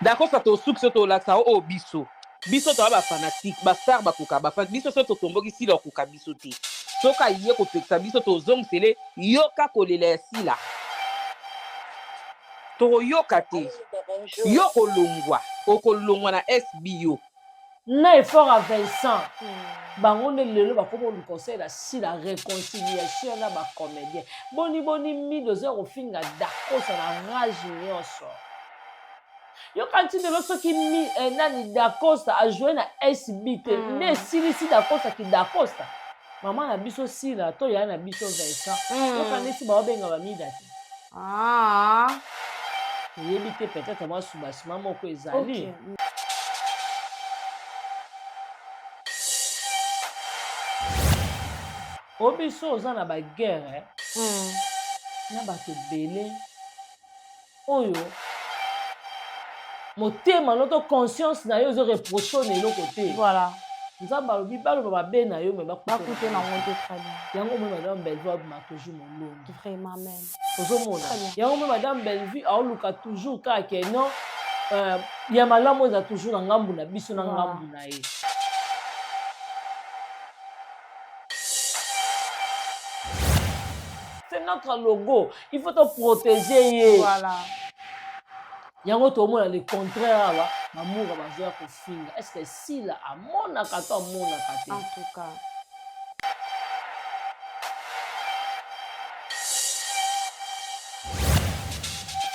D'accord, ça te souk so to laksa o biso. Biso to ba fanatique, ba star ba kuka ba fan biso so to tomboki si lo kuka biso te. Soka ye ko peksa biso to zong sele yoka kolela sila. To yoka te. Yoko longwa. Oko longwa na SBO. Na effort à Vincent. Bango ne lelo ba komo le conseil la si la réconciliation na ba comédien. Boni mi dozer ofinga d'accord ça na rage nyonso. Yo quand tu de soki mi nani d'Acosta a joué na SBT ne si d'Acosta ki d'Acosta maman na biso si la to ya na biso Vincent yo quand si ba benga ba mida ti yebi te peut-être moi subasima moko ezali obiso oza na ba guerre na bato belé oyo motema noto conscience na yo zo reprocher na eloko te voilà nzamba lobi balo ba be na yo me bakute na ngote très bien yango mo madame Bellevue ma toujours molondo vraiment même ozomona yango mo madame Bellevue aoluka toujours ka ke non ya malamu eza toujours na ngambu na biso na ngambu na ye c'est notre logo il faut te protéger ye voilà yango tomona le contraire awa mamuka bazoya kofinga est-ce que sila amonaka to amonaka te en tout cas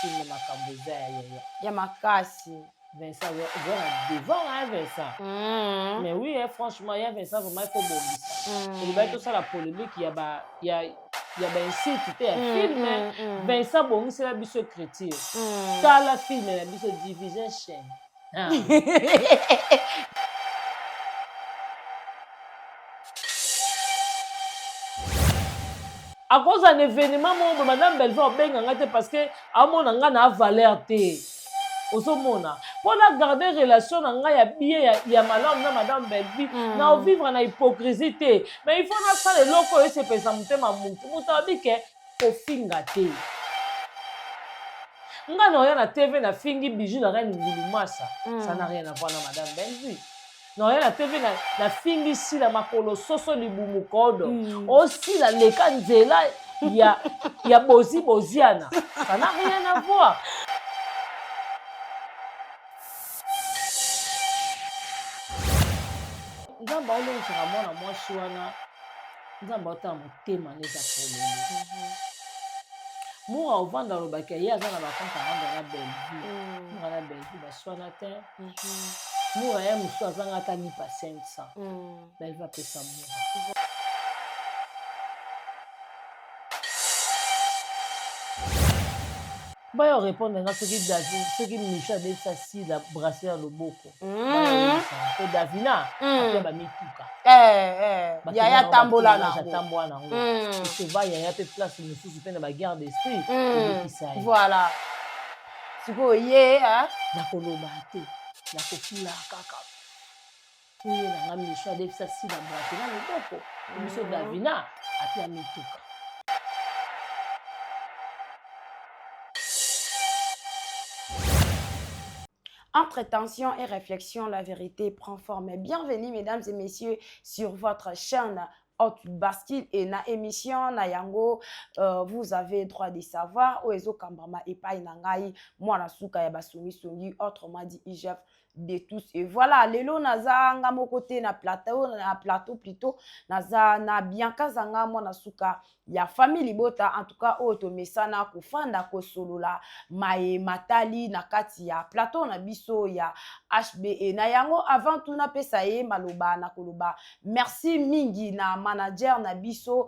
finga makambo eza ya makasi Vincent voilà devant hein Vincent mais oui hein, franchement ya Vincent vraiment il faut bombisa il va tout ça la polémique il y a incite te ya film Vincent bongisela biso écriture tala film na biso division chaîne à cause d'un événement mon madame Bellevue obenganga te parce que amona nga na valeur te ozomona mpona garder relation na ngai ya bien ya malamu na madame Bellevue na vivre na hypocrisie te mais il faut nasala eloko oyo esepesa motema mutu moto abi ke kofinga te nga na oya na tv na fingi bijou na reine ngulumasa ça n'a rien à voir na madame Bellevue na oya na tv na fingi sila makolo soso libumu kodo osila leka nzela ya boziana ça n'a rien à voir nzambe aolongisaka mwana mwasi wana nzambe aotala motema neza polele mura ovanda alobaki ye aza na bakonte avanda na Bellevue mura na Bellevue baswana te mura ye mosusu azanga ata lipa 500 Bellevue apesa mura baya répondre nga soki Michel abebisa si la brasser ya loboko to Davina apia bamituka yaya tambola nango esova yaya mpe place mosusu mpe na baguerre d'esprit ebikisa ye voilà sikoyo ye nakoloba te nakofula kaka oye nanga Michel abebisa si la brasser na loboko biso Davina apia mituka Entre tension et réflexion, la vérité prend forme. Bienvenue, mesdames et messieurs, sur votre chaîne Haute Bastille et na émission na yango. Vous avez droit de savoir. Oezo Kambama et Pai Nangai, moi la souka ya basumi songi, autrement dit IGF de tous. Et voilà, lelo naza nga mo côté na plateau plutôt naza na Bianca zanga moi na souka ya famille libota en tout cas oto mesana kufanda ko solola mae matali na kati ya plateau na biso ya HBE na yango avant tout na pesa ye maloba na koloba merci mingi na manager na biso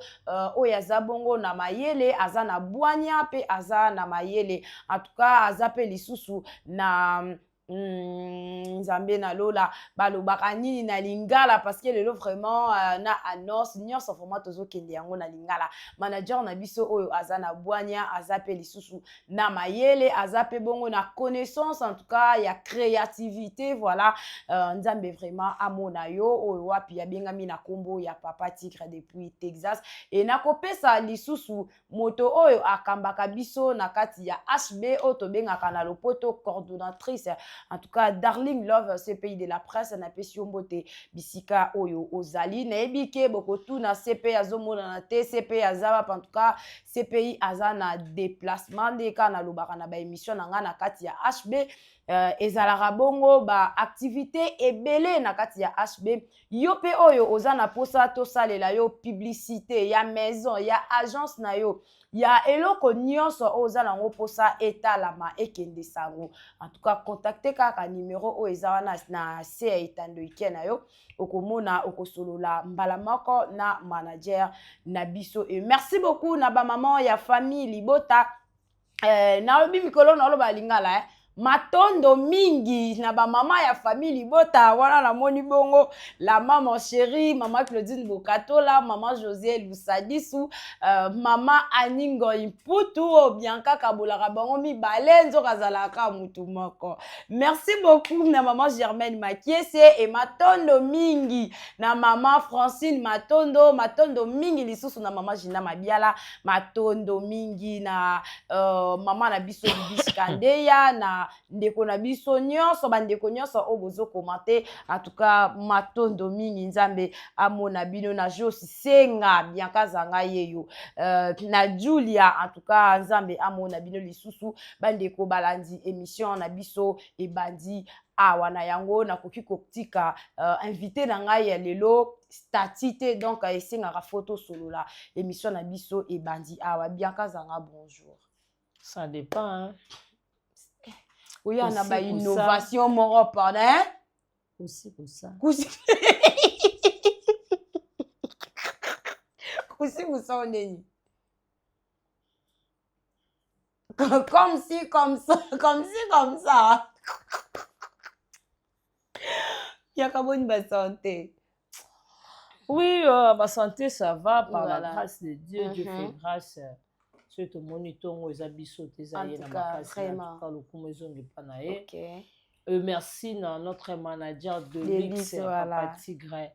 oya zabongo na mayele aza na bwanya pe aza na mayele en tout cas aza pe lisusu na Nzambe na lola balobaka nini na lingala parce que lelo vraiment na annonce nyonso vraiment tozo kende yango na lingala manager na biso oyo aza na bwanya aza pe lisusu na mayele aza pe bongo na connaissance en tout cas ya créativité voilà Nzambe vraiment amona yo oyo wapi ya bengami na kombo ya Papa Tigre depuis Texas et na kopesa lisusu moto oyo akambaka biso na kati ya HB oyo tobengaka na lopoto coordonnatrice en tout cas Darling Love CPI de la presse na pesi mbote bisika oyo ozali na ebike bokotu na CPI azomona na te CPI azaba en tout cas CPI azana déplacement ndeka na lobaka na ba émission na nga na kati ya HB ezalaka bongo ba activité ebele na kati ya HB yo pe oyo oza na posa tosalela yo publicité ya maison ya agence na yo ya eloko nyonso oza nango posa etalama ekende sango en tout cas contacter kaka numéro oyo eza wana na se ya etando ike na yo okomona okosolola mbala moko na manager na biso et merci beaucoup na ba maman ya famille libota na obi mikolo na oloba lingala matondo mingi na ba mama ya famille libota wana na moni bongo la maman chérie maman Claudine Bokatola maman José Lusadisu maman Aningo Imputu Bianca Kabolaka bango mi balenzo kazalaka mutu moko merci beaucoup na maman Germaine Makiese et matondo mingi na maman Francine matondo mingi lisusu na maman Gina Mabiala matondo mingi na maman na biso Biskandeya na ndeko na biso nyonso bandeko nyonso o bozo commenter en tout cas matondo mingi nzambe amona bino na Josi Senga Bianca zanga yeyo na Julia en tout cas nzambe amona bino lisusu bandeko balandi émission na biso e bandi awa na yango nakoki kotika invité na ngai ya lelo statité donc esengaka photo solola émission na biso e bandi awa Bianca zanga bonjour. Ça dépend, hein. Oui, on a ba innovation moro pardon. Aussi pour ça. Kusi ça on est. Comme si comme ça. Il y a comme une bonne santé. Oui, ma santé ça va par la grâce de Dieu. Dieu fait grâce. Surtout monitongo ezabiso tezaye na makasi na kalukumo ezongi panaye. OK. Merci à notre manager de Lix Papa Tigre.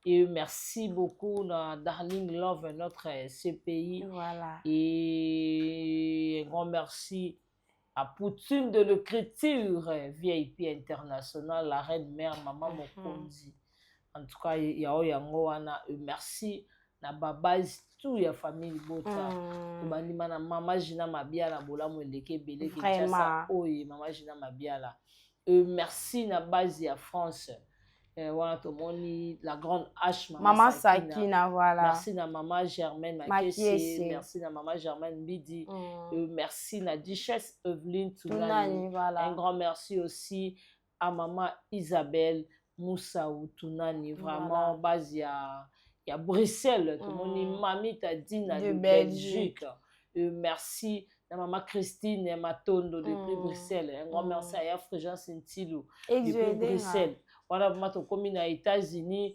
Et merci beaucoup à Darling Love notre CPI. Voilà. Et un grand merci à Poutine de l'écriture VIP international la reine mère maman Mokonzi. En tout cas il y a yango wana merci na babase tout ya famille bota tobandima na mama Gina Mabiala bolamu eleke beleke Kinshasa oye mama Gina Mabiala merci na base ya France wana tomoni la grande H maman Sakina voilà merci na maman Germaine Makiese merci na maman Germaine Bidi merci na Duchesse Evelyne Tunani voilà. Un grand merci aussi à maman Isabelle Moussa Tunani vraiment voilà. Base il y a Bruxelles, tout le monde mamie t'a dit de Belgique. Merci à maman Christine et Matondo depuis Bruxelles. Un grand merci à Frégence Sintilou depuis Bruxelles. Voilà, maman to comme aux États-Unis,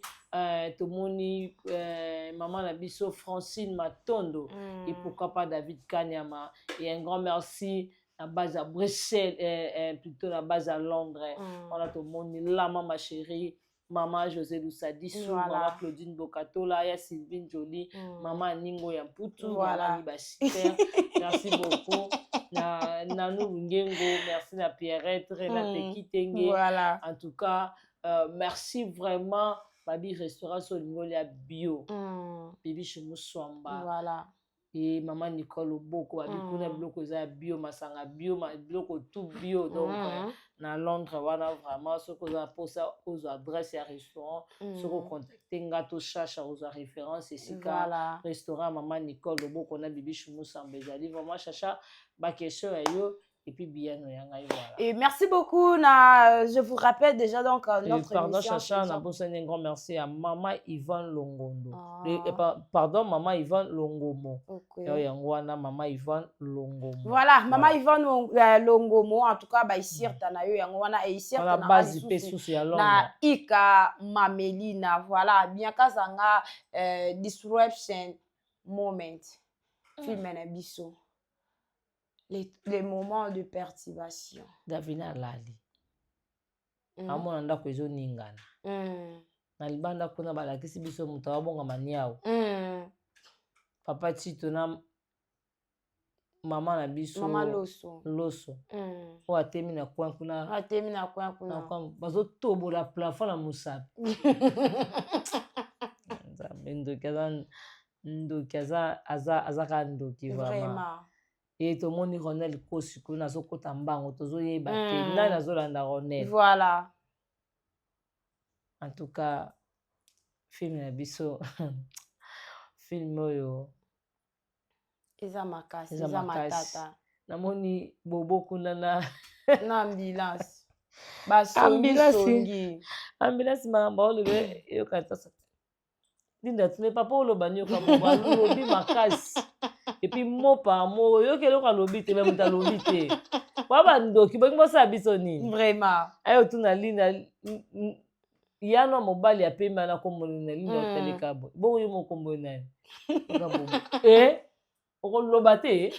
tout le monde maman la biso Francine Matondo et pourquoi pas David Kanyama. Et un grand merci à base à Bruxelles plutôt à base à Londres. Voilà tout le monde là ma chérie. Maman José Lusadisu, voilà. Maman Claudine Bokatola, ya Sylvine Jolie, maman Ningo Yamputu, voilà. Maman Nibasiter, merci beaucoup. Nanou Ngengo, merci na Pierrette, Renate Kitenge. Voilà. En tout cas, merci vraiment. Babi restaurant sur le niveau de bio. Bibi Chemouswamba. Voilà. Et maman Nicole Oboko, babi kuna bloko za bio, masanga bio, bloko tout bio. Donc, na Londres, voilà vraiment ce que vous avez pour ça aux adresses et restaurants, ce que vous contactez, ngato chacha aux références ici voilà. Restaurant maman Nicole Lobo qu'on a bibi chumou sambezali vraiment chacha ba question yo et puis bien voilà. Et merci beaucoup je vous rappelle déjà donc notre pardon émission chacha on a besoin un grand merci à maman Yvonne Longondo pardon maman Yvonne Longomo yangwana maman Yvonne Longomo voilà maman Yvonne Longomo en tout cas ba ici tana yo yangwana et ici na base pesusu ya Londres na Ika Mamelina voilà bien kazanga disruption moment film na biso les moments de perturbation. Davina Lali. Amona ndako ezo ningana. Na libanda kuna balakisi biso mutu abonga maniao. Papa Tito na maman na biso Maman Loso. Loso. O atemi na coin kuna. Atemi na coin kuna. Bazo tobola plafond na musapi. Ndoki azaka ndoki vraiment. Et tout le monde Ronel Kosi kuna azokota mbango tozoyeba te nani azolanda Ronel. Voilà. En tout cas film na biso film oyo eza makasi eza matata. Namoni bobo kuna na ambulance. Basongi. Ambulance makambo olobe yokata sa. Linda tu n'es pas pour le banyo comme lobi makasi. Et puis mot par mot yo kelo ka lobi te même ta lobi te. Wa bandoki bongo sa biso nini. Vraiment. Ayo tuna Linda yano mobali ya pemba na kombo na Linda hotel kabo. Bo yo mo kombo na. Okoloba te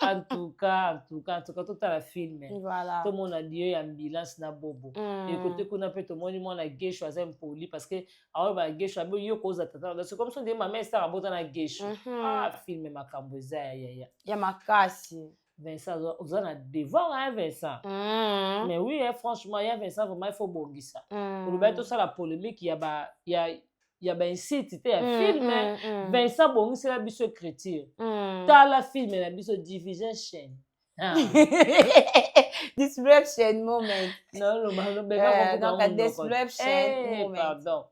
en tout cas tout la film. Voilà. Tout le monde a dit ambulance na bobo. Et côté kuna pe to moni mo na gesho azem poli parce que awa ba gesho abo yo koza tata. C'est comme si ma mère star abota na gesho. Ah film makambo za ya makasi. Vincent ozana devant hein Vincent. Mais oui franchement ya Vincent vraiment il faut bongisa. Pour ba to ça la polémique il y a ben site te ya film Vincent bongisa la biso écriture. Dans la film la biso division chaîne. Disruption moment. Non, donc disruption moment. Pardon.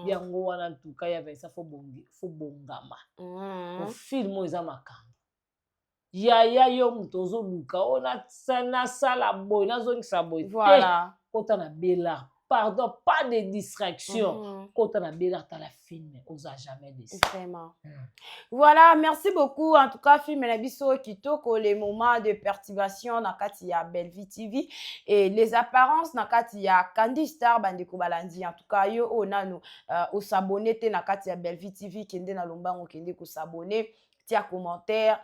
Yango wana en tout cas ya Vincent faut bongama. Au film oza makambo. Ya yo mutozo luka ona sana sala boy nazongisa boy. Voilà. Kota na bela. Pardon, pas de distraction. Quand on a bien dans la film, on n'a jamais décidé. Vraiment. Voilà, merci beaucoup. En tout cas, film Nabiso Kitoko, les moments de perturbation, nakati ya Bellevue TV et les apparences nakati ya Candy Star bandeko balandi. En tout cas, yo onano au s'abonner te nakati ya Bellevue TV kende na lombango kende ko s'abonner. Tia commentaire,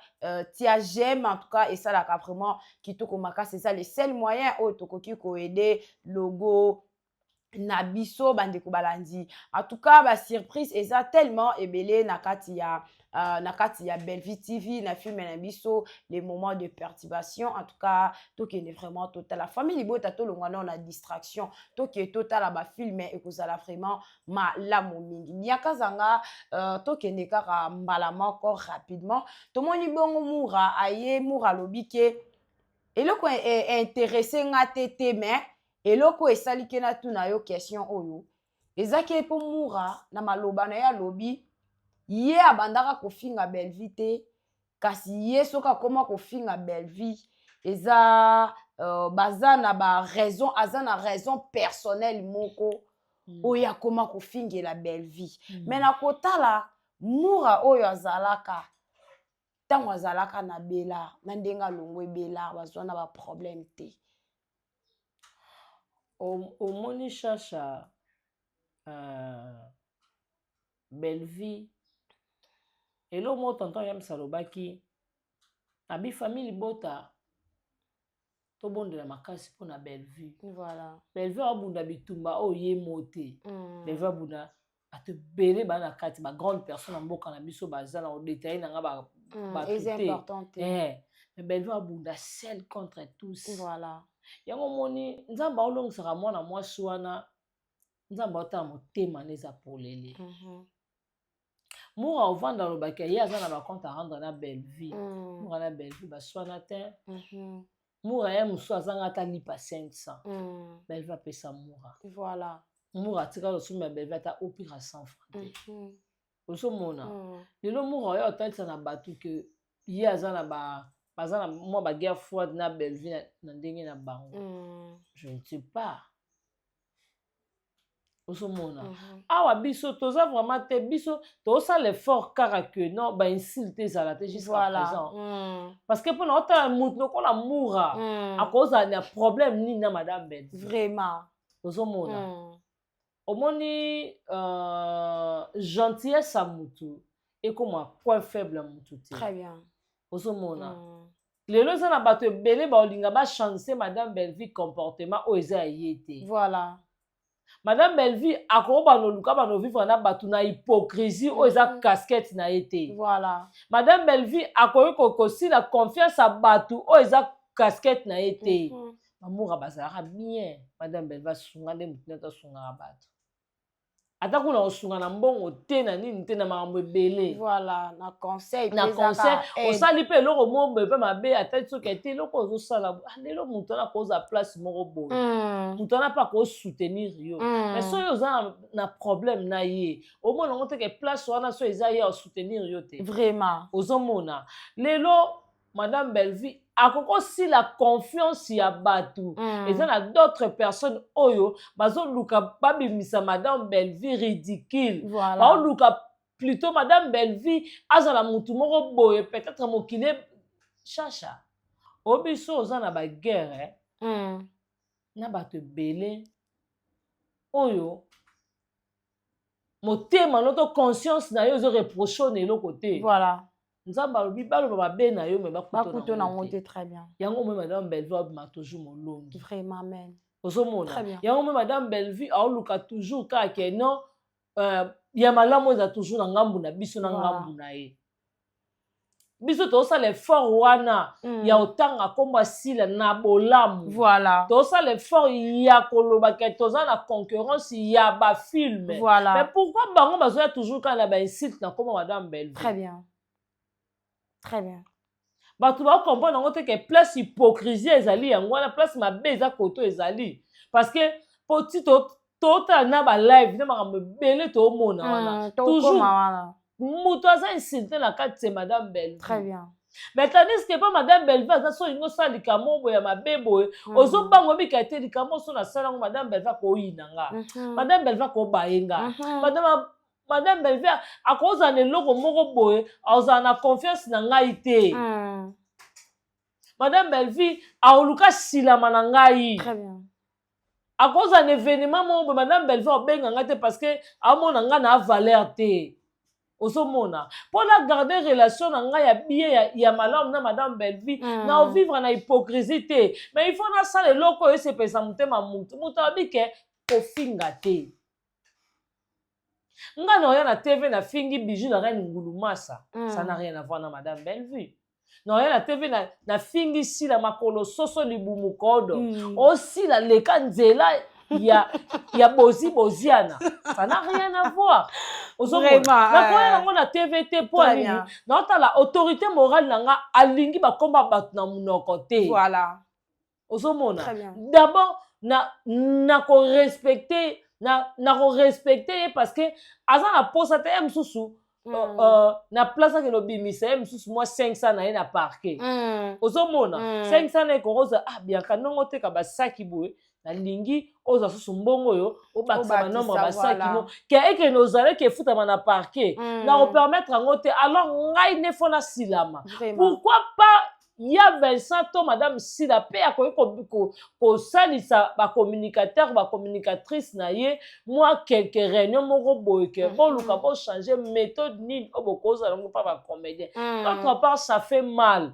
tia j'aime en tout cas et ça là vraiment Kitoko Maka c'est ça les seuls moyens au tokoki ko aider logo Nabiso bandeko balandi. En tout cas, ba surprise eza tellement ebelé nakati ya Bellevue TV na film Nabiso les moments de perturbation. En tout cas, to qui est vraiment total la famille bota to longana na distraction. To qui est total ba film et kozala vraiment la mingi. Miaka zanga to qui ne kaka mbalama encore rapidement. To moni bongo Moura aye Moura lobike eloko intéressé ngatete mais eloko esalike na tuna yo question oyo ezaki po Moura na maloba na ya lobi ye abandaka kofinga Bellevue te kasi ye soka koma kofinga Bellevue eza bazana ba raison azana raison personnelle moko oya koma kofingela Bellevue mais na kotala Moura oyo azalaka tango azalaka na bela na ndenga longwe bela bazwana ba problème te. Au moni chacha Bellevue et le mot tonton yam salobaki abi famille bota to bonde la makasi pour na Bellevue. Voilà. Bellevue abunda bitumba o ye moté. Bellevue abunda ate belé ba na kati ba grande personne mboka na biso bazana au détail na ba c'est important. Mais Bellevue abunda seul contre tous. Voilà. Yango moni nzamba olongisaka mwana mwasi wana nzamba otala motema neza polele. Moura ovanda lobaki ye aza na ba compte à rendre na Bellevue. Moura na Bellevue baswana te. Moura ya musu azanga ata lipa 500. Bellevue apesa Moura. Voilà. Moura tika losumi ya Bellevue ata opira 100 francs. Osomona. Lelo Moura oyo otalisa na batu ke ye aza na bazana moi ba guerre froide na Bellevue na ndenge na bango. Je ne sais pas. Osomona. Awa biso toza vraiment te biso to ça l'effort car que non ba insulter ça te jusqu'à présent. Parce que pour notre mout ko la Moura à cause d'un problème ni na madame Bellevue. Vraiment. Osomona. Omoni gentillesse à mutu et comme point faible à mutu. Très bien. Osomona. Lelo za na bato ebele ba olinga ba chancer madame Bellevue comportement o eza yete. Voilà. Madame Belleville akoba no luka ba no vivre na batu na hypocrisie o eza casquette na été. Voilà. Madame Belleville akoyi kokosi la confiance à batu o eza casquette na été. Mamour bazara bien. Madame Belleville sunga de mutuna sunga batu. Ata kuna osunga na mbongo te na nini te na makambo ebele. Voilà, na conseil. Na conseil, osali pe eloko moko boye pe mabe ata soki ete eloko ozosala lelo moto ana koza place moko boye. Moto ana pa kosoutenir yo. Mais soki oza na problème na ye, omona ngo te ke place wana so eza ye osoutenir yo te. Vraiment. Ozomona. Lelo Madame Belleville akoko si la confiance ya batu. Eza na d'autres personnes oyo bazo luka babimisa Madame Belleville ridicule. Voilà. Bao luka plutôt Madame Belleville azala mutu moko boye peut-être mokile chacha. Obiso oza na ba guerre na bato belé oyo motema noto conscience na yo zo reprocher na eloko te. Voilà. Nzamba alobi baloba mabe na yo me bakuto na ngote très bien. Yango me Madame Belleville ma toujours molongi. Vraiment amen. Ozomona. Yango me Madame Belleville aoluka toujours kaka non ya malamu eza toujours na ngambu na biso na ngambu na ye. Biso tosala effort wana ya otanga komba sila na bolamu. Voilà. Tosala effort ya koloba ke toza na concurrence ya ba film. Voilà. Mais pourquoi bango bazoya toujours quand na ba insult na komba Madame Belleville? Très bien. Très bien. Bato ba comprendre ngo te ke place hypocrisie ezali yango na place mabe eza koto ezali. Parce que petit tota na ba live na makambo belé to mona wana. Toujours muto aza insulté na kati Madame Belleville. Très bien. Mais tandis que pas Madame Belleville aza so ingo sa likamo boya mabe boye ozo bango bika te likamo so na sala ngo Madame Belleville ko yinanga. Madame Belleville ko bayenga. Madame Belleville akoza ne loko moko boye aza na confiance na ngai te. Madame Belleville aoluka silama na ngai. Très bien. À cause d'un événement, Madame Belleville a bien gagné parce que à mon anga na valeur te. Osomona. Pour la garder relation nanga ya bien ya malheur na Madame Belleville na vivre na hypocrisie te. Mais il faut na ça le loko et se pesa mutema mutu. Mutu abike ko finga te. Nga na ya na TV na fingi bijou na reine Ngulumasa. Ça n'a rien à voir na Madame Belleville. Non, il y a la TV na fingi si la makolo soso libumu kodo. Aussi la lekanzela ya boziana. Ça n'a rien à voir. Vraiment. Na kwa na TVT pour nini? Na la autorité morale nanga alingi ba komba bat na munoko te. Voilà. Ozomona. D'abord na ko respecter parce que aza na posa te msusu. Na place que l'obimisa msusu moi 500 na ye na parquet. Ozomona 500 na ekoza bien kanongo te ka basaki boye na lingi oza susu mbongo yo obakisa nombre basaki no ke eke nozale ke futama na parquet na o permettre ngote alors ngai ne fona silama. Pourquoi pas ya Vincent to Madame Sila pe akoyi ko salisa ba communicateur ba communicatrice na ye moi quelques réunions moko boye ke bon luka bo changer méthode ni obokoza longo pa ba comédien. D'autre part ça fait mal.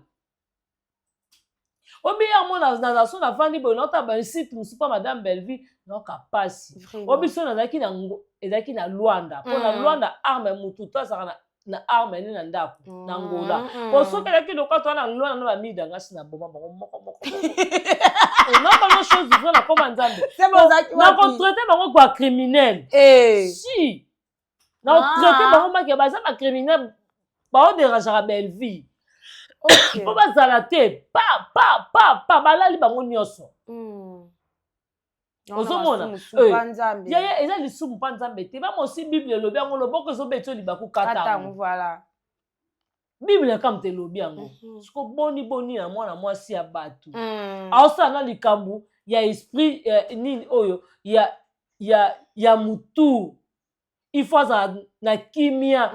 Obi ya mona na so na vandi bo nota ba site musu pa Madame Belleville no kapasi. Obi so na zaki na Luanda. Pour la Luanda arme mutu to sa na arme ni na ndako na ngola po soki leki lokato na lona na bamida ngasi na boma moko on a pas de choses dire na koma nzambe c'est bon ça qui na ko traiter bango kwa criminel si na traiter bango ma ke baza ba criminel ba o déranger Belleville OK po bazala te pa balali bango nyonso ozomona yaya eza lisumu mpa nzambe te bamosi bible elobi yango loboko ezobeti libaku katango voilà bible kama te elobi yango siko boni na mwana mwasi ya bato aosala na likambo ya esprit nini oyo ya mutu il faut azala na kimia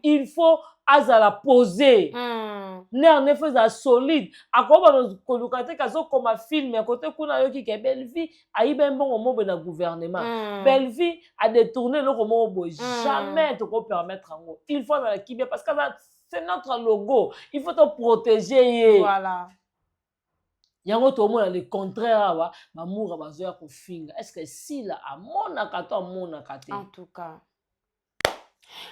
il faut azala posé ner ne faisait solide akoba koluka te kazo koma film ya kote kuna yoki ke Belleville ayibe mbongo mobe na gouvernement Belleville a détourné le mobo jamais te ko permettre ngo il faut dans la kibia parce que c'est notre logo il faut te protéger voilà yango tomona le contraire awa bamour bazoya kofinga est-ce que sila amonaka to amonaka te En tout cas.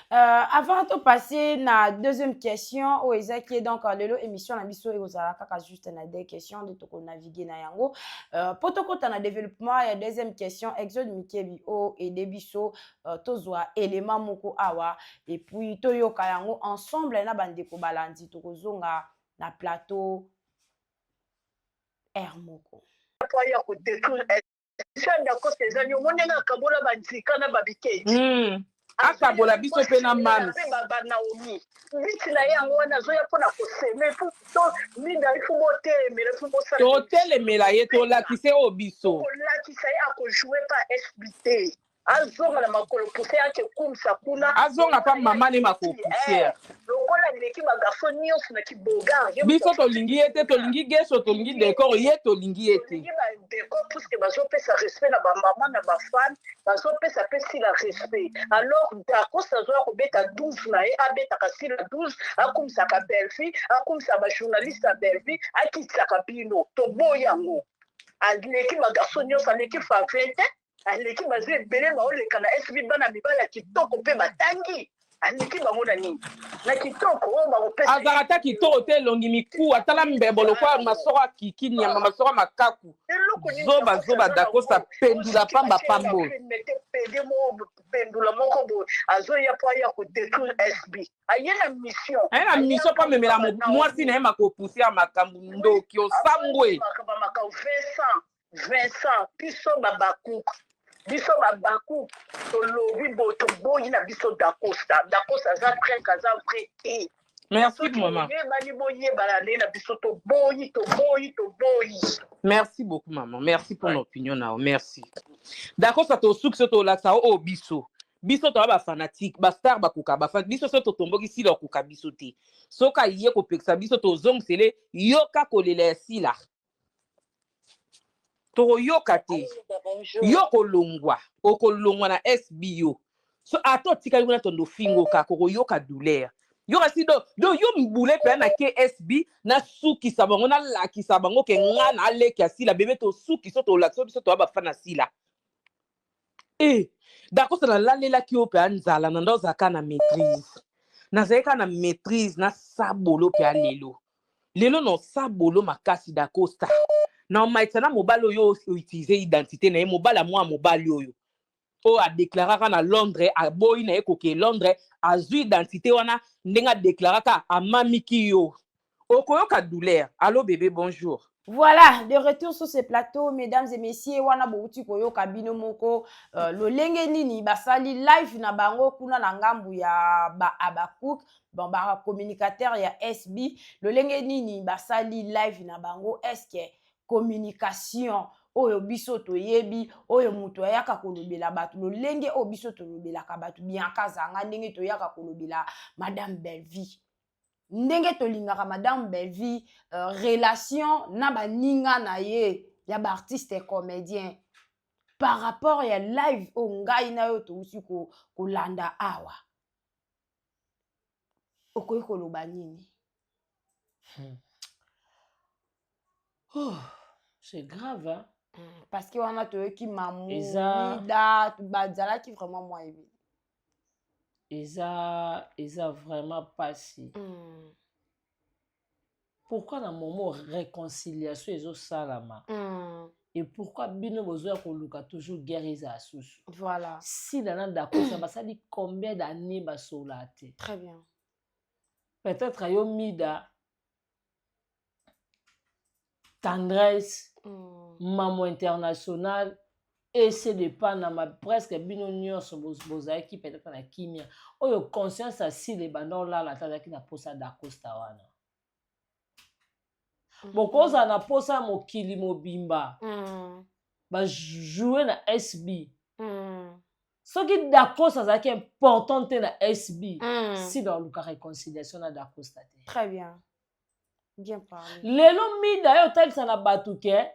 Avant de passer na deuxième question, au qui est donc lelo émission na biso et aux kaka juste na des questions de toko naviguer na yango. Pour toko na développement, il y a deuxième question Exode Mikebi o et debiso tozwa élément moko awa et puis toyoka yango ensemble na bandeko balandi toko zonga na plateau air moko. Ya ko détruire chanda ko sezani omonena kabola banzika na babike. Akabola biso pe na mami. Baba Naomi. Biti na yango wana zoya pona ko seme fu to minda ifumote mele fumosa. To telemela ye to lakise o biso. Ko lakisa ya ko jouer pa SBT. Azonga na makolo pousse yake kumsa kuna. Azonga pa mama ne makolo pousse. Lokola ndeki magaso nyonso na kiboga. Biso tolingi ete tolingi geso tolingi décor ye tolingi ete. Décor puisque bazopesa respect na ba maman na ba fan, bazopesa pesi la respect. Alors d'accord ça doit kobeta 12 na ye abeta kasi la 12 akumsa ka belfi, akumsa ba journaliste a belfi, akitsa ka bino to boyango. Aleki magaso nyonso aleki favete. Aleki bazo ebele baoleka na SB bana mibala kitoko mpe batangi aleki bango na nini na kitoko oyo bakopesa azalaka kitoko te elongi miku atala mbebo lokwa masoro akiki nyama masoro makaku zoba dakosa pendula pamba pambo pede mo pendula moko boye azoya po aya kodétruire SB aye na mission pa memela mwasi na ye makopousse ya makambo ndoki osambwe makambo Vincent piso babakuku biso babaku tolobi boto boyi na biso dakosta za très kaza vrai. Merci maman. Merci beaucoup maman. Merci pour l'opinion now. Merci. D'accord ça to souk to la ça o biso. Biso to ba fanatique, ba star ba kuka ba fan biso so to tomboki si lo kuka biso te. Soka yé ko peksa biso to zong sele yoka kolele si la. To yoka te yoko longwa okolongwa na SBO so ato tika yuna tondo fingo ka ko yoka douleur yoka si do yo mbule pe na KSB na suki sabango na laki sabango ke nga na leki asila bébé to suki so to lakso biso to ba fana sila d'accord ça la lela ki ope anzala na ndo zaka na maîtrise na zeka na maîtrise na sabolo pe lelo no sabolo makasi da costa na maitana mobile oyo utiliser identité na mobile moi mobile oyo o a déclaré na Londres a boy na ekoke Londres a zu identité wana ndenga déclaré ka a mamiki yo okoyoka douleur. Allô bébé bonjour. Voilà, de retour sur ce plateau, mesdames et messieurs, wana bouti koyo kabino moko lo lenge nini basali live na bango kuna na ngambu ya ba Abakouk, bon ba communicateur ya SB, lo lenge nini basali live na bango est-ce que communication oyo biso toyebi oyo muto ayaka kolobela batu lo lenge o biso tolobela ka batu bien kazanga ndenge toyaka kolobela madame Bellevie ndenge tolingaka madame Bellevie relation na baninga na ye ya ba artiste et comédien par rapport ya live o ngai na yo tousi ko landa awa okoyi koloba nini? Oh, c'est grave, hein? Parce que on a tout qui mamou, da, bazala qui vraiment moi évi. Eza vraiment pas si. Pourquoi dans mon mot réconciliation ils ont salama? Et pourquoi bino besoin qu'on luka toujours guerre à sous? Voilà. Si dans d'accord ça va ça dit combien d'années ba solate? Très bien. Peut-être ayo mida tendresse, maman internationale, et c'est de pas na ma presque bino nyonso boza qui peut-être na kimia. Oyo conscience asi les bandons là la tata qui na posa d'Acosta wana. Bokoza na posa mokili mobimba. Ba jouer na SB. Ce qui d'Acosta ça qui est important na SB. Si dans le réconciliation na d'Acosta. Très bien. Bien parlé. Lelo mida yo tel sana batuke.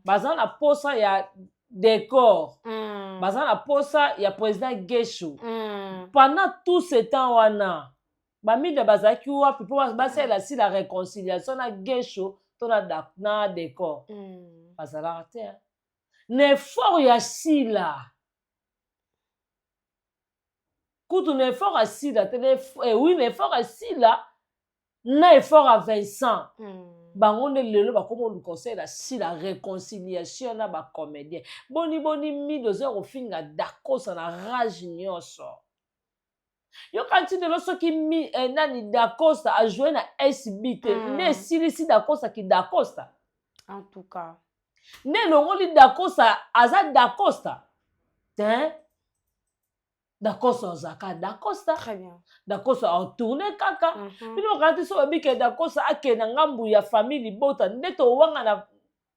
Bazan na posa ya décor. Bazan na posa ya président Gesho. Pendant tout ce temps wana, ba mida bazaki wa pipo basela si la réconciliation na Gesho to na décor bazalaka te na effort ya sila kutu na effort ya sila te oui na effort ya sila na effort ya Vincent bango nde lelo bakoma olukonseil na sila réconciliation na bacomédien boni mido oza kofinga dakosa na rage nyonso yoka nti lelo soki nani dacosta ajoue na SB te nde esilisi dacosta ki dacosta en tout cas nde elongoli dacosta aza dacosta te dacosta ozaka dacosta très bien dacosta atourne kaka bino okati so babike dacosta akende na ngambu ya famille libota nde towanga na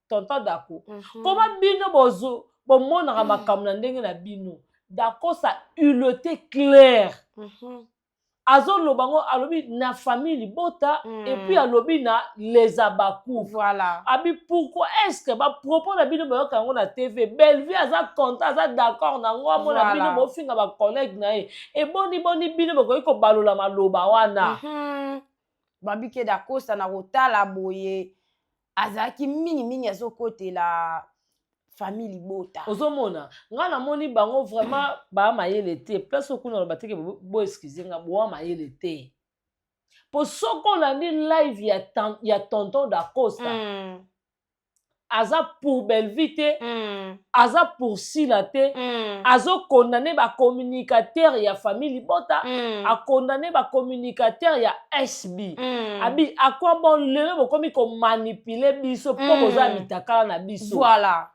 tonton dako koma bino bomonaka makambo na ndenge na bino dacosta uleté claire azoloba ngo alobi na famille libota et puis alobi na les abakou voilà abi pourquoi est-ce que ba propos na bino bayoka yango na TV Bellevue aza content aza d'accord na ngo amona bino bofinga ba collègue na ye et boni bino bokoki kobalola maloba wana babike dakosta na kotala boye azalaki mingi azokotela famille libota ozomona nga namoni bango vraiment bamayele te place okuna loba teke bo excuse nga boa mayele te po soko olandi live ya tonton dacosta aza pour Bellevue te aza pour sila te azokondane bacommunicateur ya famille libota akondane bacommunicateur ya SB abi akwa bon lelo bokomi komanipule biso mpo boza mitakala na biso voilà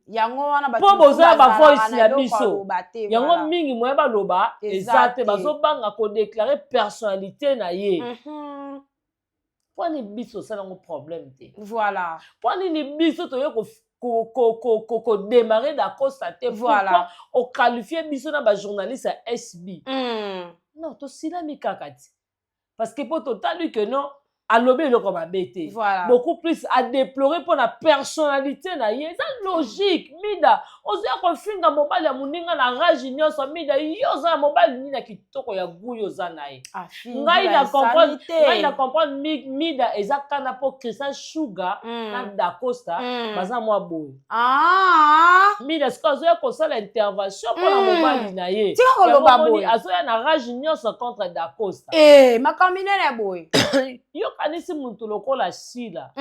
yango wana mpo boza bavoice na biso yango mingi moye baloba eza te bazobanga kodeklare personnalité na ye mpo ani biso osalango problème te voilà mpo anini biso toye kodémarre dacosta te pourquoi oqualifie biso na bajournaliste ya SB non tosilami kaka ti parce que mpo totali ke non alobi eloko mabe te beaucoup plus adéploré mpo na personnalité na ye eza logique mida ozoya kofinga mobali ya moninga na rage nyonso mida yo oza na mobali nini ya kitoko ya guyi oza na ye ngai na comprendre mida eza kana mpo Christian Sugar na dacosta baza mwa boye mida sikoy azoya kosala intervention mpo na mobali na ye azoya na rage nyonso contre dacosta makambo minene boye yokanisi mutu lokola sila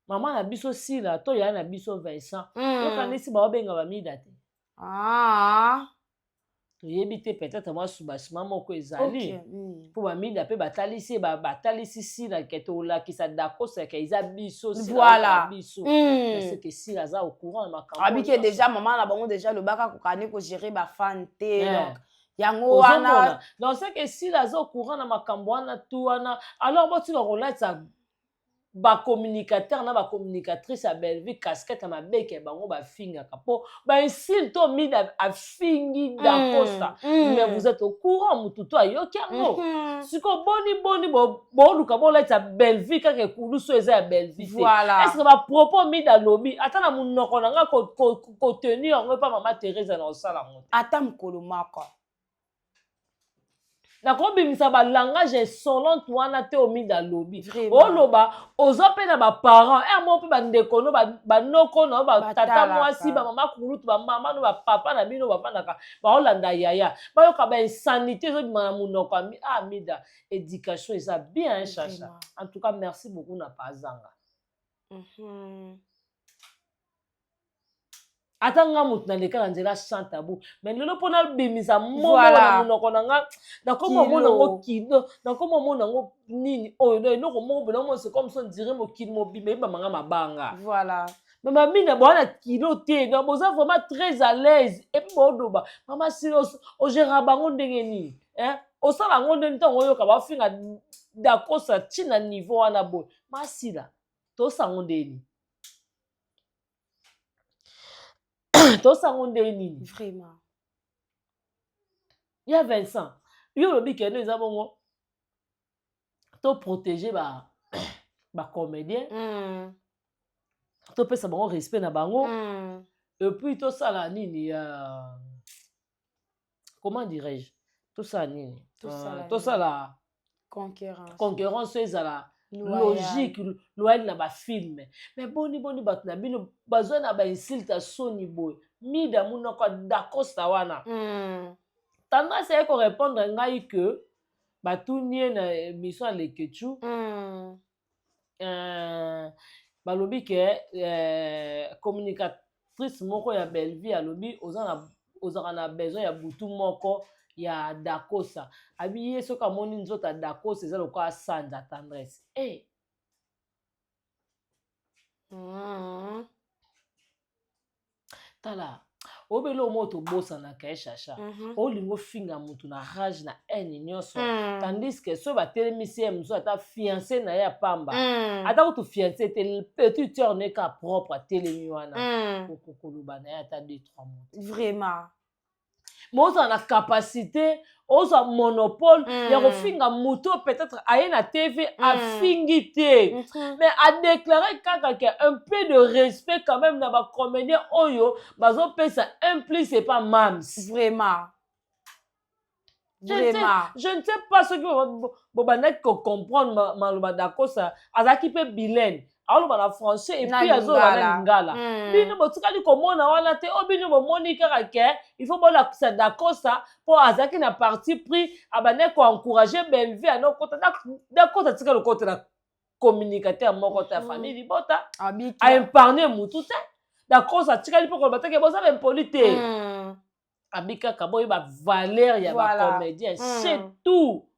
mama na biso sila to yaya na biso Vincent yokanisi baobenga bamida te toyebi te peut-être mwa subasima moko ezali mpo bamida mpe batalisi sila ke tolakisa dakosa ke eza biso biso seke sila aza au courant na makambo abike déjà mama na bango déjà lobaka kokani kogérer bafan te donc yango wana donc c'est que sila aza au courant na makambo wana tu wana alors botika kolatisa bacommunicateur na bacommunicatrice ya Bellevue casquette ya mabeke bango bafingaka mpo bainstile to mida afingi dacosta mais vous êtes au courant mutu to ayoki yango siko boni boluka bolatisa Bellevue kaka ekulusu eza ya Bellevue te est-ce que bapropos mida lobi ata na monoko na nga kotenir yango epa mama Teresa na osala yango te ata mokolo moko nakobimisa balangage insolente wana te omida lobi oloba oza mpe na baparent mo mpe bandeko no banoko na batata mwasi bamama kulutu bamama no bapapa na bino bafandaka baolanda yaya bayoka bainsanité ezobima na monoko mida éducation eza bien chacha en tout cas merci beaucoup na pazanga ata nga mutu naleka na nzela sans tabou mais lelo mpo nabimisa momo na monoko na nga nakoma omona yango kino nakoma omona yango nini oyo no eloko moko bena mo c'est comme ça on dirait mokili mobima ebamanga mabanga voilà mais mamina boana kilo te donc boza vraiment très à l'aise et puis bodoba mama si ogéra bango ndenge nini osala yango ndenge ntango oyoka bafinga dakosa ntina niveau wana boye masila tosango ndeni tosango nde nini vraiment ya Vincent yo lobi keno eza bongo to protéger ba comédien topesa bango respect na bango et puis tosala nini comment dirais-je tosala nini tosala concurrence ezala Loyal. logique loyal na bafilme mais boni bato na bino bazwa na bainsulte soni boye mida munoko dakosta wana tendance ye korépondre ngai ke batuni ye na émission ya lekechu balobi ke communicatrice moko ya Belleville alobi ozaka na besoin ya butu moko ya dakosa abi ye soki amoni nzoto ya dakosa eza lokola sanza tendresse tala obele omo tobosanaka ye chacha olingi ofinga mutu na rage na haine nyonso tandis que soki batelemisi ye mosusu ata fiancé na ye ya pamba ata kutu fiancé te petit heure neka propre atelemi wana okokoloba na ye ata 2-3 mois vraiment mais ozala na capacité ozwa monopole ya kofinga mutu peut-être aye na tv afingi te mais adéclaré kaka ke un peu de respect quand même na bacomédien oyo bazopesa un plus c'est pas mams vraiment je ne sais pas ce que bobandaki comprendre maloba dakosa azalaki mpe bilaine aoloba na français et puis azoloba na lingala bino botikali komona wana te o bino bomoni kaka ke il faut bolakisa dakosa mpo azalaki na parti pris abande koencourage Belleville anokota dakosa tikali okotela communicateur moko te ya famille libota aépargne mutu te dakosa atikali mpo koloba teke boza bempoli te abi kaka boyeba valeur ya bacomédien c'est tout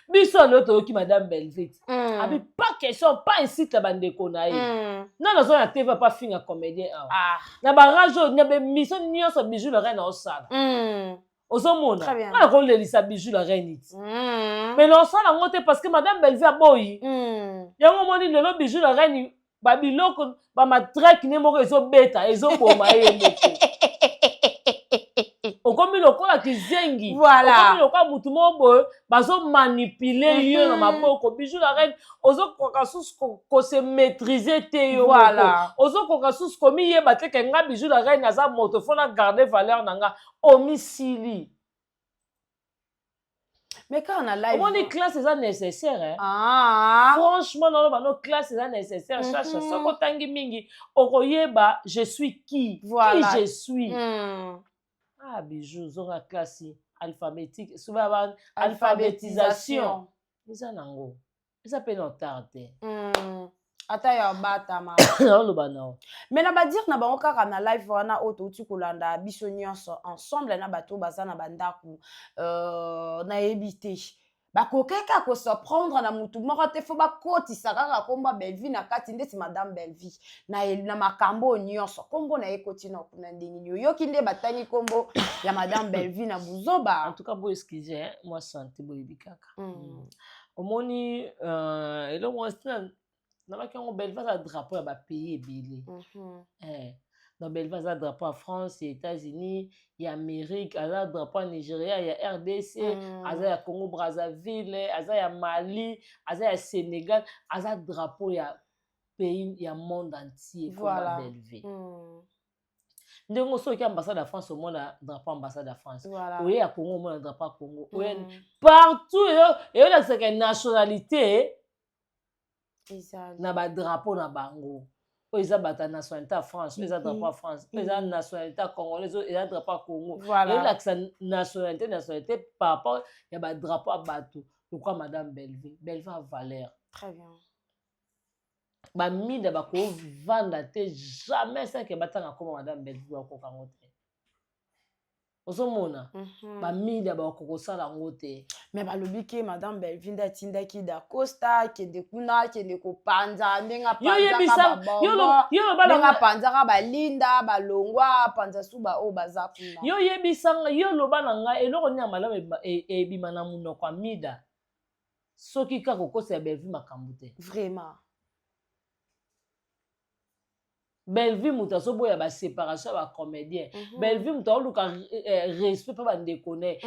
biso alo toyoki madame Belleville abi pas question pas incite bandeko na ye nano azo na tv pa finga comédien awa na barage oyo na bemission nyonso bijou la reine osala ozomona ana kolelisa bijou la reine iti mais na osala yango te parce que madame Belleville aboyi yango moni lelo bijou la reine babiloko bamatrake ne moko ezobeta ezoboma ye moko okomi lokola kizengi okomi lokola mutu moko boye bazomanipule yo na maboko bijou la reine ozokoka susu kose maîtriser te yo moko ozokoka susu komiyeba te ke nga bijou la reine aza moto fo na garder valeur na nga omisili mais quand on a live omoni classe eza nécessaire franchement naloba no classe eza nécessaire chacha soko otangi mingi okoyeba je suis qui je suis bijou zonga classe alphabétique souvent alphabétisation eza nango eza pe na otard te ata ya batama oloba nao mais na badire na bango kaka na live wana oyo touti kolanda biso nyonso ensemble na bato baza na bandako nayebi te bakokeka kosurprendre na mutu moko te fo bakotisa kaka kombo Belleville na kati ndeti madame Belleville na makambo nyonso kombo na ye koti na kuna ndenge oyoki nde batani kombo ya madame Belleville na buzoba en tout cas bo excuse moi santé boyebi kaka omoni elongo nabaki yango Belleville aza drapeau ya bapays ebele na Belleville aza drapeau ya France ya États-Unis ya Amérique aza drapeau ya Nigeria ya RDC aza ya Congo Brazzaville aza ya Mali aza ya Sénégal aza drapeau ya pays ya monde entier comme Belleville ndenge soki ambassade ya France omona drapeau ambassade ya France oye ya Congo omona drapeau ya Congo oye partout eyolakisaka nationalité na badrapeau na bango oyo eza bato ya nationalité ya France oyo eza drapeau ya France oyo eza nationalité ya congolaise oyo eza drapeau ya Congo eyolakisa nationalité par rapport ya badrapeau ya bato lokwa madame Belleville a valeur très bien bamida bakovanda te jamais seke batanga koma madame Belleville bakokango te ozomona bamida bakokosala yango te mais balobi ke madame Belleville nde atindaki dacosta kende kuna kende kopanza ndenge apanzaka balinda balongwa apanza su baoyo baza kuna yo yebisanga yo loba na ngai eloko nini ya malamu ebima na monoko ya mida soki kaka okosa ya Belleville makambo te vraiment Belleville mutu azoboya baséparation ya bacomédien Belleville mutu aoluka respect mpa bandeko ne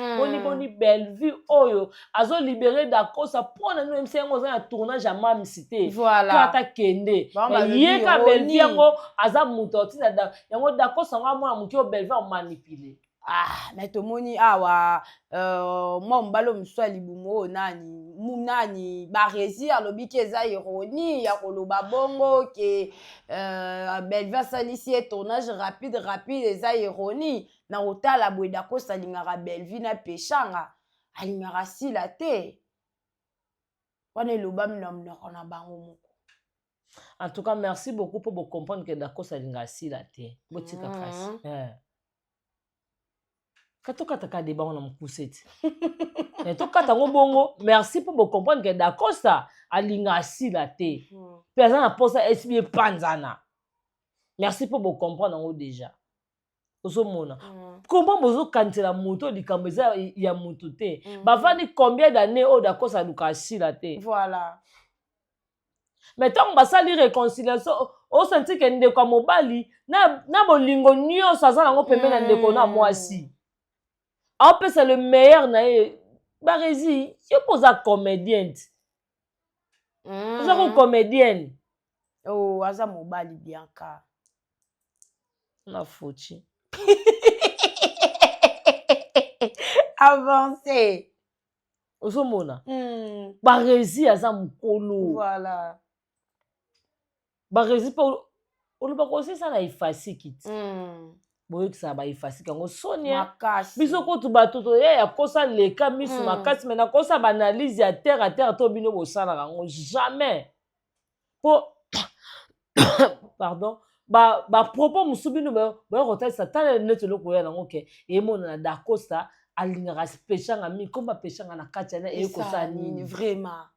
boni Belleville oyo azolibere dakosa mpona nino emisi yango oza na tournage ya mamisi te kata kende ye ka Belleville yango aza mutu atina yango dakosa yango amona moki oyo Belleville amanipule Ah, mais tomoni awa moi mbalo mswali bumo nani munani ba rési alobi ke eza ironie ya koloba bongo ke Belva salisi et tournage rapide eza ironie na otala bweda ko salingaka Belvi na peshanga alingaka sila te wana eloba mnoko na bango moko. En tout cas, merci beaucoup pour comprendre que d'accord ça linga sila te. Botika kasi. Katokataka débat on a mkuseti. Mais tokata bongo, merci pour comprendre que d'accord ça alinga sila te. Personne n'a posé SB panzana. Merci pour comprendre en déjà. Osomona. Comment bozo kantela moto likambo za ya moto te. Bavani combien d'années au d'accord ça luka sila te. Voilà. Mais tant que ça li réconciliation au senti que ndeko mobali na bolingo nyonso azala ngo pembe na ndeko na mwasi. En plus c'est le meilleur na barezi yo poza comédienne. Poza comédienne. Oh, aza mobali Bianca. Na fouti. Avancez. Osomona. Barezi aza mukolo. Voilà. Barezi pa oloba ko ça na ifasi kiti. Boyo kisa ba ifasi kango sonia. Makasi. Biso ko tu batoto ya kosa leka misu makasi mais na kosa ba analyse ya terre à terre to bino bosala kango jamais. Pardon. Ba propos musubino ba rota sa tala neto loko ya nango ke e mona na dakosta alingaka peshanga mi komba peshanga na kati na e kosa nini vraiment.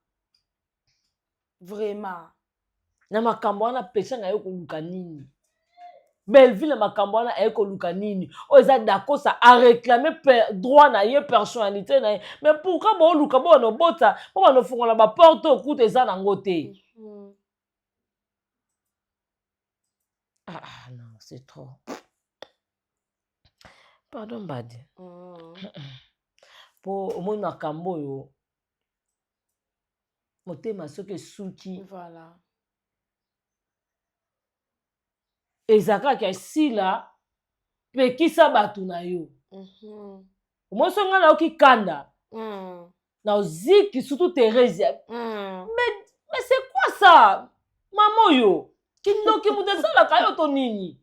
Vraiment. Na makambo wana peshanga yo koluka nini. Belleville makambo wana e koluka nini. O eza dakosta a réclamer droit na ye personnalité na ye. Mais pourquoi bo luka bo no bota bo no fungola ba porte okute eza na ngote. Ah non, c'est trop. Pardon, Badi. Pour au moins makambo yo. Motema soki suki. Voilà. Ezaka ke sila pekisa batu na yo. Moi songa na oki kanda. Na oziki surtout Thérèse. Mais c'est quoi ça? Maman yo. Kindoki mudesala kayo to nini?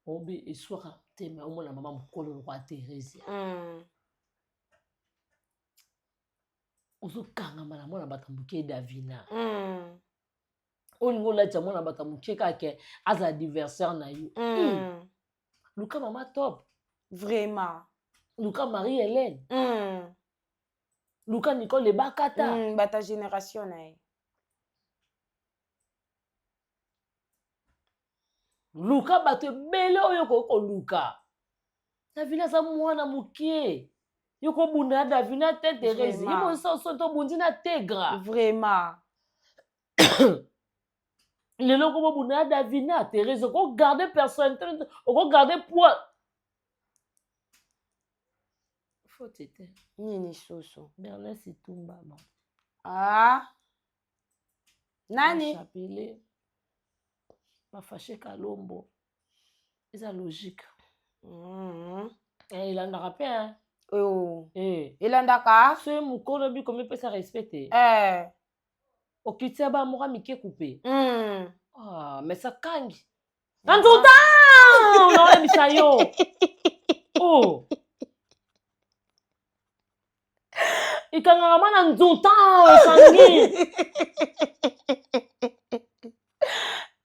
Obi eswaka tema omona mama mukolo kwa Thérèse. Ozo kanga mala mona batambuke Davina. Olingo la chamona batambuke kake as adversaire na yo. Luka mama top. Vraiment. Luka Marie-Hélène. Luka Nicole Bakata. Bata génération na ye. Luka bato bele oyo ko Luka. Davina za mwana mukie. Yoko bunda Davina te Thérèse. Yimo so to bundina tegra. Vraiment. Lelo ko bunda Davina Thérèse ko garder personne, ko garder poids. Faut t'éteindre. Nini soso. Bernard Situmba. Ah. Nani? Chapelé. Ma fâché Kalombo. C'est logique. Il en a rappelé, hein? Oh. Il en a ka? C'est mon colobi comme il peut se respecter. Au kitia ba mora mike coupé. Ah, mais ça kangi. En tout temps! Non, les misayo. Oh. Ikangama na nzunta sangi.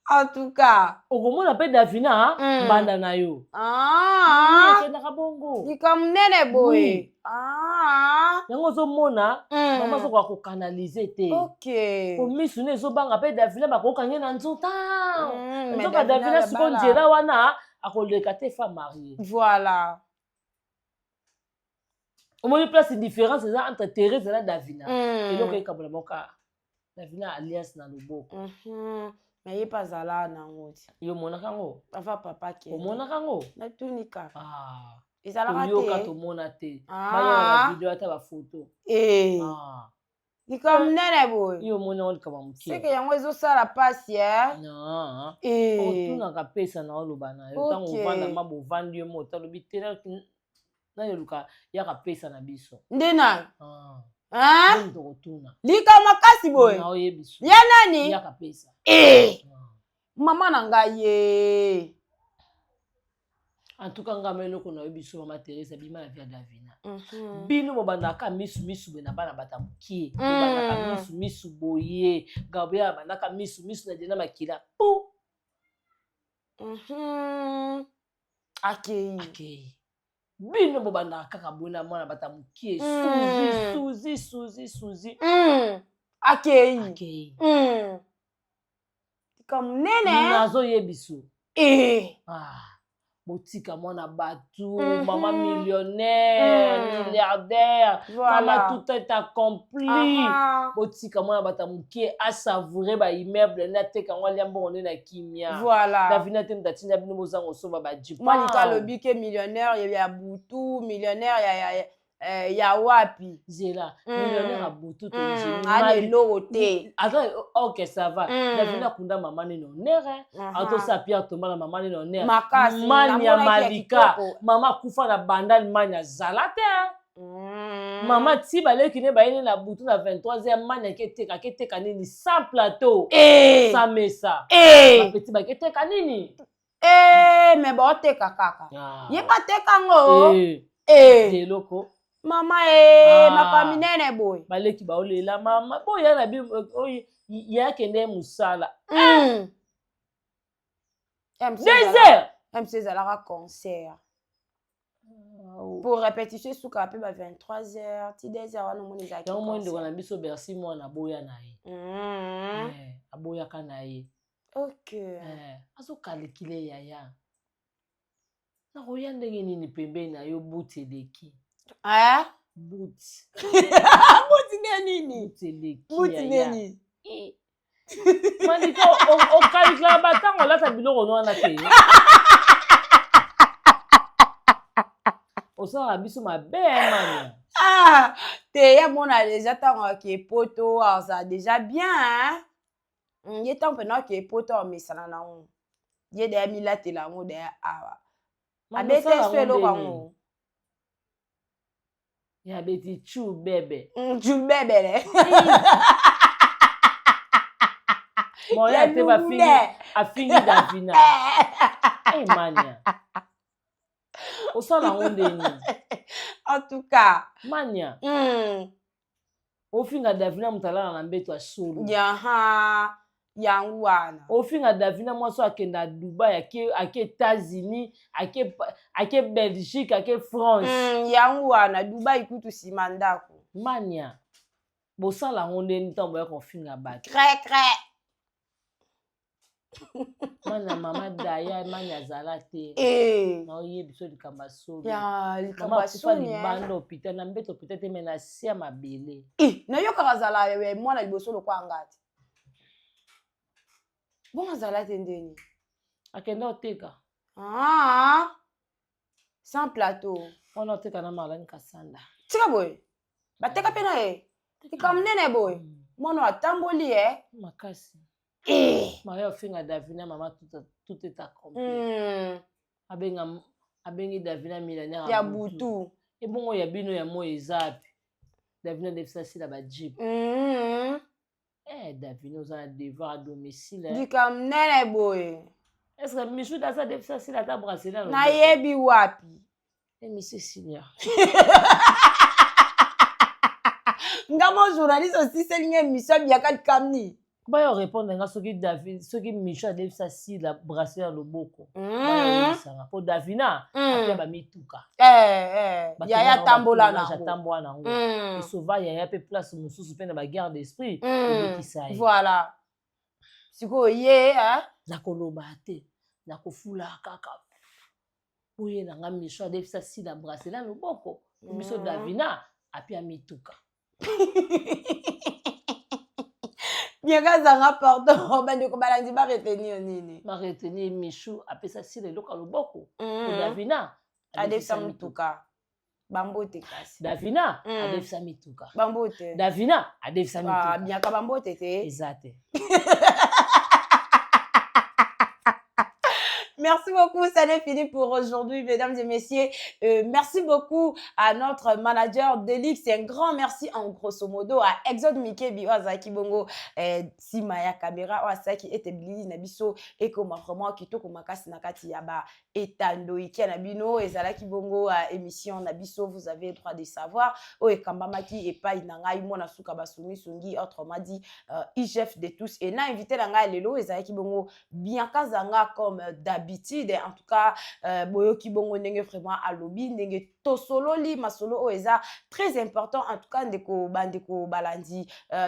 En tout cas, okomona mpe Davina banda na yo. Akendaka bongo. Likamnene boye. Yango ozomona mama soko akokanalize te. Po misu ne ezobanga mpe Davina bakokange na nzota. Nzoka Davina siko nzela wana akoleka te femme mariée. Voilà. Omoni place différence eza entre Thérèse na Davina. Eloko ekabola moka Davina alliance na loboko. Mais il pas là nango. Yo monaka ngo. Papa papa ke. O monaka ngo. Na tunika. Ezala raté. Yo ka to mona te. Ba ya na video ata ba photo. likambo nene boye yo moni yango likambo seke moke yango ezosala pasi non Eh. otunaka pesa na oloba na yo ntango Ok. ovanda ma bovandi yo mo otalobi te nayoluka yaka pesa na biso nde nani ndeni tokotuna likambo makasi boye na oyebiso ya nani yaka pesa mama na ngai ye en tout cas ngama eloko na oyebiso mama Teresa bima na via Davina bino bobandaka misu boye na bana bata mokie bobandaka misu boye gabriel abandaka misu na dena makila pu akei bino bobandaka kaka boye na mwana bata mokie suzi akei likambo nene nazoyebiso botika mwana bato mama millionnaire milliardaire mama tout est accompli botika mwana bata mokie asavoure baimmeuble ne ateka yango alia mbongo nde na kimia davina te mutatinda bino bozanga osomba bajipa malika alobi ke millionnaire ya butu millionnaire ya wapi zela millionnaire ya butu aleloko te ok ça va davina kunda mama nini onere atosa pierre tomba na mama nini onere mani ya malika mama kufa na banda mani azala te mama ti baleki ne bayini na butu na 23h mani aketeka nini sans plateau sans mesa bapeti baketeka nini me baoteka kaka ye batekango eloko mama makambi nene boye baleki baolela mama boya na bi yakende mosala 2h MC ezalaka concert pour répétition esuka mpe ba 23h ti 2h wana omoni ezalaki yango moi ndeko na biso bersi mwana aboya na ye aboyaka na ye azokalekile yaya nakoya ndenge nini pembeni na yo buti eleki buti nini mandika okalikala batango olata biloko wana te osalaka biso mabe mani te ya mona deja ntango ake poto aza deja bien ye ntango mpena ake poto amesana nango ye deya milatela yango deya awa abete so eloko yango ya beti chu bebe le moya te afingi davina mania osala yango ndeni en tout cas mania ofinga davina moto alala na mbeto ya solo yango wana ofinga davina mwasi akende na dubai ake états-unis ake belgique ake france yango wana dubai kutu nsima ndako mania bosala yango ndeni ntango boya kofinga bato mana mama daya mani azala te naoyebi biso likambo ya solo mama akufa libanda hôpital na mbeto hôpital te me na se ya mabele nayokaka azala mwana liboso lokwanga te bongo azala te ndeni akende oteka sans plateau wana oteka na malani kasanda tika boye bateka mpe na ye likambo nene boye mwana atamboli makasi maria ofinga davina mama tout est accompli abengi davina millionnaire ya butu ebongo ya bino ya moi eza api davina defisa sila bajipe davina oza na devoir à domicile likambo nene boye est-ce que michu daza defisa sila ata brasela nayebi wapi monsieur sinia ngamo journaliste osiselinga émission biaka likamni baya orépondre nga soki michu adefisa sila brasela loboko bayaoyisanga mpo davina apia bamituka yaya atambola nango esova yaya mpe place mosusu mpe na baguerre d'esprit ebekisa ye voilà sikoyo ye nakoloba te nakofula kaka oye nanga michu adefisa sila brasela loboko biso davina apia mituka biaka zanga pardon bandeko balandi baretenir nini baretenir michu apesa sila eloko ya loboko davina adefisa mituka Bambote kasi. Davina adefisa mituka. Bambote. Davina adefisa mituka. Bien ka bambote te. Exact. Merci beaucoup, ça n'est fini pour aujourd'hui, mesdames et messieurs. Merci beaucoup à notre manager Delix. Un grand merci en grosso modo à Exode Mikebi, Azaki Bongo, Simaya Kamera, Azaki Etebili, Nabiso, et comme vraiment, Kito Komakasi Nakati Yaba, Etando, Iki Nabino, et Zalaki Bongo, émission Nabiso, vous avez le droit de savoir. Oh, et Kambamaki, et pas Inangai, Mona Suka Basumi, Sungi, autrement dit, IGF de tous. Et na invité Nanga Lelo, et Zalaki Bongo, bien Kazanga comme d'habitude. En tout cas, boyoki bongo ndenge vraiment à lobby ndenge to solo li masolo oeza très important en tout cas ndeko bandeko balandi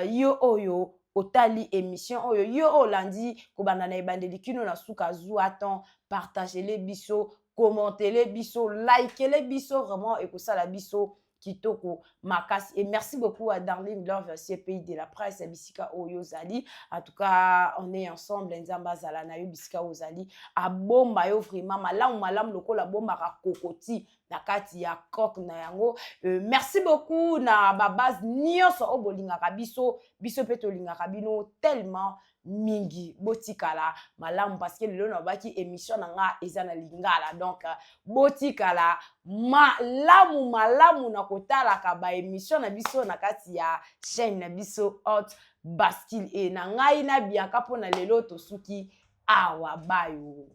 yo oyo otali émission oyo yo olandi ko banana ebandeli kino na suka zu attend partager les biso commenter les biso liker les biso vraiment et que ça la biso kitoko makasi. Et merci beaucoup à Darling Love CPI de la presse bisika oyo zali. En tout cas, on est ensemble nzamba zala na yo bisika ozali a bomba yo vraiment malamu lokola bomba ka kokoti na kati ya kok na yango. Merci beaucoup na babase nyonso obolingaka biso pe tolingaka bino tellement mingi botikala malamu parce que lelo na baki émission na nga eza na lingala donc botikala malamu na kotala ka ba émission na biso na kati ya chaîne na biso Hot Bastille et na ngai na biaka pona lelo tosuki awa bayo.